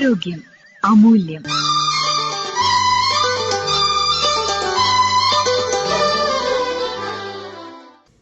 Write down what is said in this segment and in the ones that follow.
ആരോഗ്യം അമൂല്യം.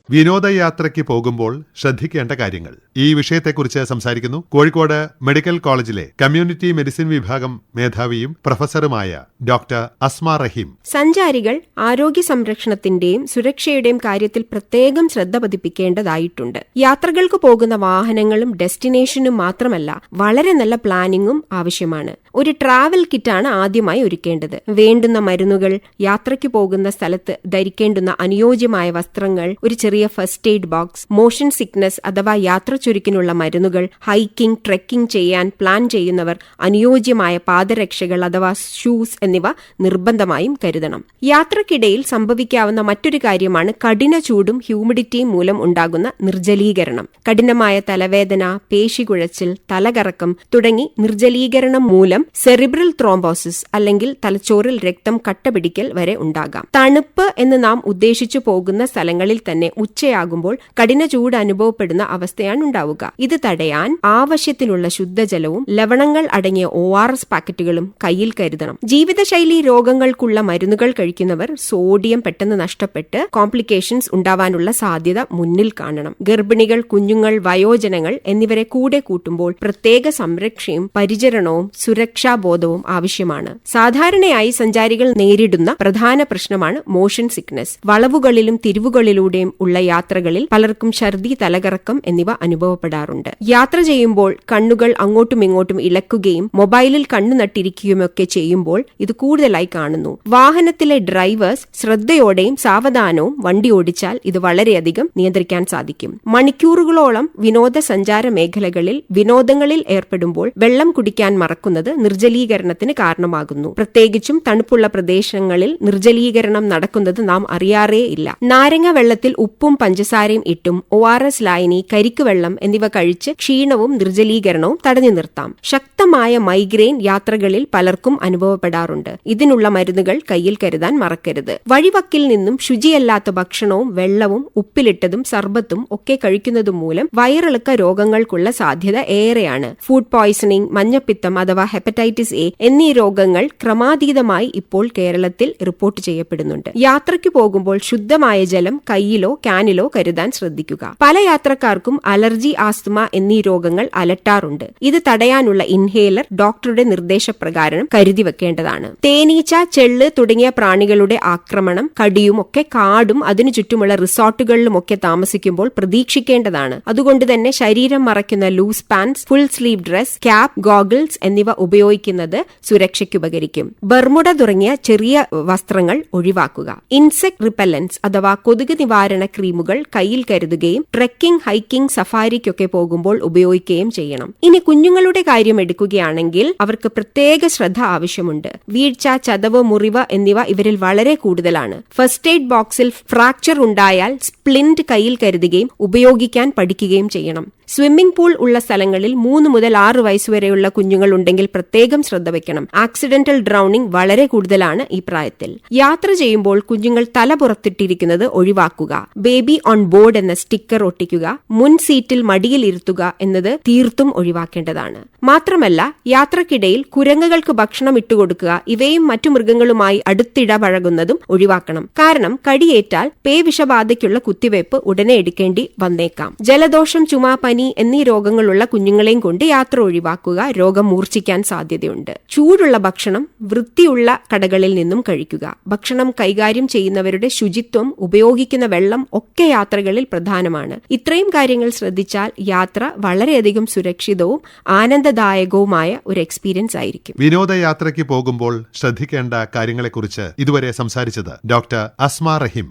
വിനോദയാത്രയ്ക്ക് പോകുമ്പോൾ ശ്രദ്ധിക്കേണ്ട കാര്യങ്ങൾ. ഈ വിഷയത്തെക്കുറിച്ച് സംസാരിക്കുന്നു കോഴിക്കോട് മെഡിക്കൽ കോളേജിലെ കമ്മ്യൂണിറ്റി മെഡിസിൻ വിഭാഗം മേധാവിയും പ്രൊഫസറുമായ ഡോക്ടർ അസ്മ റഹീം. സഞ്ചാരികൾ ആരോഗ്യ സംരക്ഷണത്തിന്റെയും സുരക്ഷയുടെയും കാര്യത്തിൽ പ്രത്യേകം ശ്രദ്ധ പതിപ്പിക്കേണ്ടതായിട്ടുണ്ട്. യാത്രകൾക്ക് പോകുന്ന വാഹനങ്ങളും ഡെസ്റ്റിനേഷനും മാത്രമല്ല, വളരെ നല്ല പ്ലാനിങ്ങും ആവശ്യമാണ്. ഒരു ട്രാവൽ കിറ്റാണ് ആദ്യമായി ഒരുക്കേണ്ടത്. വേണ്ടുന്ന മരുന്നുകൾ, യാത്രയ്ക്ക് പോകുന്ന സ്ഥലത്ത് ധരിക്കേണ്ടുന്ന അനുയോജ്യമായ വസ്ത്രങ്ങൾ, ഒരു ചെറിയ first aid box, motion sickness അഥവാ യാത്ര ചുരുക്കിനുള്ള മരുന്നുകൾ, ഹൈക്കിംഗ്, ട്രെക്കിംഗ് ചെയ്യാൻ പ്ലാൻ ചെയ്യുന്നവർ അനുയോജ്യമായ പാദരക്ഷകൾ അഥവാ ഷൂസ് എന്നിവ നിർബന്ധമായും കരുതണം. യാത്രക്കിടയിൽ സംഭവിക്കാവുന്ന മറ്റൊരു കാര്യമാണ് കഠിന ചൂടും ഹ്യൂമിഡിറ്റിയും മൂലം ഉണ്ടാകുന്ന നിർജ്ജലീകരണം. കഠിനമായ തലവേദന, പേശികുഴച്ചിൽ, തലകറക്കം തുടങ്ങി നിർജ്ജലീകരണം മൂലം സെറിബ്രൽ ത്രോംബോസിസ് അല്ലെങ്കിൽ തലച്ചോറിൽ രക്തം കട്ടപിടിക്കൽ വരെ ഉണ്ടാകാം. തണുപ്പ് എന്ന് നാം ഉദ്ദേശിച്ചു പോകുന്ന സ്ഥലങ്ങളിൽ തന്നെ ഉച്ചയാകുമ്പോൾ കഠിന ചൂട് അനുഭവപ്പെടുന്ന അവസ്ഥയാണ് ഉണ്ടാവുക. ഇത് തടയാൻ ആവശ്യത്തിലുള്ള ശുദ്ധജലവും ലവണങ്ങൾ അടങ്ങിയ ORS പാക്കറ്റുകളും കയ്യിൽ കരുതണം. ജീവിതശൈലി രോഗങ്ങൾക്കുള്ള മരുന്നുകൾ കഴിക്കുന്നവർ സോഡിയം പെട്ടെന്ന് നഷ്ടപ്പെട്ട് കോംപ്ലിക്കേഷൻസ് ഉണ്ടാവാനുള്ള സാധ്യത മുന്നിൽ കാണണം. ഗർഭിണികൾ, കുഞ്ഞുങ്ങൾ, വയോജനങ്ങൾ എന്നിവരെ കൂടെ കൂട്ടുമ്പോൾ പ്രത്യേക സംരക്ഷയും പരിചരണവും സുരക്ഷാബോധവും ആവശ്യമാണ്. സാധാരണയായി സഞ്ചാരികൾ നേരിടുന്ന പ്രധാന പ്രശ്നമാണ് മോഷൻ സിക്നസ്. വളവുകളിലും തിരിവുകളിലൂടെയും ഉള്ള യാത്രകളിൽ പലർക്കും ഛർദി, തലകറക്കം എന്നിവ അനുഭവപ്പെടാറുണ്ട്. യാത്ര ചെയ്യുമ്പോൾ കണ്ണുകൾ അങ്ങോട്ടും ഇങ്ങോട്ടും ഇളക്കുകയും മൊബൈലിൽ കണ്ണു നട്ടിരിക്കുകയുമൊക്കെ ചെയ്യുമ്പോൾ ഇത് കൂടുതലായി കാണുന്നു. വാഹനത്തിലെ ഡ്രൈവേഴ്സ് ശ്രദ്ധയോടെയും സാവധാനവും വണ്ടി ഓടിച്ചാൽ ഇത് വളരെയധികം നിയന്ത്രിക്കാൻ സാധിക്കും. മണിക്കൂറുകളോളം വിനോദസഞ്ചാര മേഖലകളിൽ വിനോദങ്ങളിൽ ഏർപ്പെടുമ്പോൾ വെള്ളം കുടിക്കാൻ മറക്കുന്നത് നിർജ്ജലീകരണത്തിന് കാരണമാകുന്നു. പ്രത്യേകിച്ചും തണുപ്പുള്ള പ്രദേശങ്ങളിൽ നിർജ്ജലീകരണം നടക്കുന്നത് നാം അറിയാറേയില്ല. നാരങ്ങ വെള്ളത്തിൽ ഉപ്പും പഞ്ചസാരയും ഇട്ടും ORS ലായനി, കരിക്കുവെള്ളം എന്നിവ കഴിച്ച് ക്ഷീണവും നിർജ്ജലീകരണവും തടഞ്ഞു നിർത്താം. ശക്തമായ മൈഗ്രെയിൻ യാത്രകളിൽ പലർക്കും അനുഭവപ്പെടാറുണ്ട്. ഇതിനുള്ള മരുന്നുകൾ കയ്യിൽ കരുതാൻ മറക്കരുത്. വഴിവക്കിൽ നിന്നും ശുചിയല്ലാത്ത ഭക്ഷണവും വെള്ളവും ഉപ്പിലിട്ടതും സർബത്തും ഒക്കെ കഴിക്കുന്നതും മൂലം വയറിളക്ക രോഗങ്ങൾക്കുള്ള സാധ്യത ഏറെയാണ്. ഫുഡ് പോയ്സണിംഗ്, മഞ്ഞപ്പിത്തം അഥവാ ഹെപ്പറ്റൈറ്റിസ് A എന്നീ രോഗങ്ങൾ ക്രമാതീതമായി ഇപ്പോൾ കേരളത്തിൽ റിപ്പോർട്ട് ചെയ്യപ്പെടുന്നുണ്ട്. യാത്രയ്ക്ക് പോകുമ്പോൾ ശുദ്ധമായ ജലം കയ്യിലോ ക്യാനിലോ കരുതാൻ ശ്രദ്ധിക്കുക. പല യാത്രക്കാർക്കും അലർജി, ആസ്തമ എന്നീ രോഗങ്ങൾ അലട്ടാറുണ്ട്. ഇത് തടയാനുള്ള ഇൻഹേലർ ഡോക്ടറുടെ നിർദ്ദേശപ്രകാരം കരുതി വെക്കേണ്ടതാണ്. തേനീച്ച, ചെള്ള് തുടങ്ങിയ പ്രാണികളുടെ ആക്രമണം, കടിയും ഒക്കെ കാടും അതിനു ചുറ്റുമുള്ള റിസോർട്ടുകളിലുമൊക്കെ താമസിക്കുമ്പോൾ പ്രതീക്ഷിക്കേണ്ടതാണ്. അതുകൊണ്ട് തന്നെ ശരീരം മറയ്ക്കുന്ന loose pants, full sleeve dress, cap, goggles എന്നിവ ഉപയോഗിക്കുന്നത് സുരക്ഷയ്ക്ക് ഉപകരിക്കും. ബർമുഡ തുടങ്ങിയ ചെറിയ വസ്ത്രങ്ങൾ ഒഴിവാക്കുക. ഇൻസെക്ട് റിപ്പല്ലൻസ് അഥവാ കൊതുക് നിവാരണ ക്രീമുകൾ കയ്യിൽ കരുതുകയും ട്രെക്കിംഗ്, ഹൈക്കിംഗ്, സഫാരിക്കൊക്കെ പോകുമ്പോൾ ഉപയോഗിക്കുകയും ചെയ്യണം. ഇനി കുഞ്ഞുങ്ങളുടെ കാര്യം എടുക്കുകയാണെങ്കിൽ അവർക്ക് പ്രത്യേക ശ്രദ്ധ ആവശ്യമുണ്ട്. വീഴ്ച, ചതവ്, മുറിവ് എന്നിവ ഇവരിൽ വളരെ കൂടുതലാണ്. ഫസ്റ്റ് എയ്ഡ് ബോക്സിൽ ഫ്രാക്ചർ ഉണ്ടായാൽ സ്പ്ലിന്റ് കയ്യിൽ കരുതുകയും ഉപയോഗിക്കാൻ പഠിക്കുകയും ചെയ്യണം. സ്വിമ്മിംഗ് പൂൾ ഉള്ള സ്ഥലങ്ങളിൽ 3 മുതൽ 6 വയസ്സുവരെയുള്ള കുഞ്ഞുങ്ങൾ ഉണ്ടെങ്കിൽ പ്രത്യേകം ശ്രദ്ധ വയ്ക്കണം. ആക്സിഡന്റൽ ഡ്രൗണിംഗ് വളരെ കൂടുതലാണ് ഈ പ്രായത്തിൽ. യാത്ര ചെയ്യുമ്പോൾ കുഞ്ഞുങ്ങൾ തല പുറത്തിട്ടിരിക്കുന്നത് ഒഴിവാക്കുക. ബേബി ഓൺ ബോർഡ് എന്ന സ്റ്റിക്കർ ഒട്ടിക്കുക. മുൻ സീറ്റിൽ മടിയിൽ ഇരുത്തുക എന്നത് തീർത്തും ഒഴിവാക്കേണ്ടതാണ്. മാത്രമല്ല, യാത്രക്കിടയിൽ കുരങ്ങുകൾക്ക് ഭക്ഷണം ഇട്ടുകൊടുക്കുക, ഇവയും മറ്റു മൃഗങ്ങളുമായി അടുത്തിടപഴകുന്നതും ഒഴിവാക്കണം. കാരണം കടിയേറ്റാൽ പേവിഷബാധയ്ക്കുള്ള കുത്തിവയ്പ് ഉടനെ എടുക്കേണ്ടി വന്നേക്കാം. ജലദോഷം, ചുമ, പനി എന്നീ രോഗങ്ങളുള്ള കുഞ്ഞുങ്ങളെയും കൊണ്ട് യാത്ര ഒഴിവാക്കുക. രോഗം മൂർച്ഛിക്കാൻ സാധ്യതയുണ്ട്. ചൂടുള്ള ഭക്ഷണം വൃത്തിയുള്ള കടകളിൽ നിന്നും കഴിക്കുക. ഭക്ഷണം കൈകാര്യം ചെയ്യുന്നവരുടെ ശുചിത്വം, ഉപയോഗിക്കുന്ന വെള്ളം ഒക്കെ യാത്രകളിൽ പ്രധാനമാണ്. ഇത്രയും കാര്യങ്ങൾ ശ്രദ്ധിച്ചാൽ യാത്ര വളരെയധികം സുരക്ഷിതവും ആനന്ദദായകവുമായ ഒരു എക്സ്പീരിയൻസ് ആയിരിക്കും. വിനോദയാത്രയ്ക്ക് പോകുമ്പോൾ ശ്രദ്ധിക്കേണ്ട കാര്യങ്ങളെക്കുറിച്ച് ഇതുവരെ സംസാരിച്ചത് ഡോക്ടർ അസ്മ റഹീം.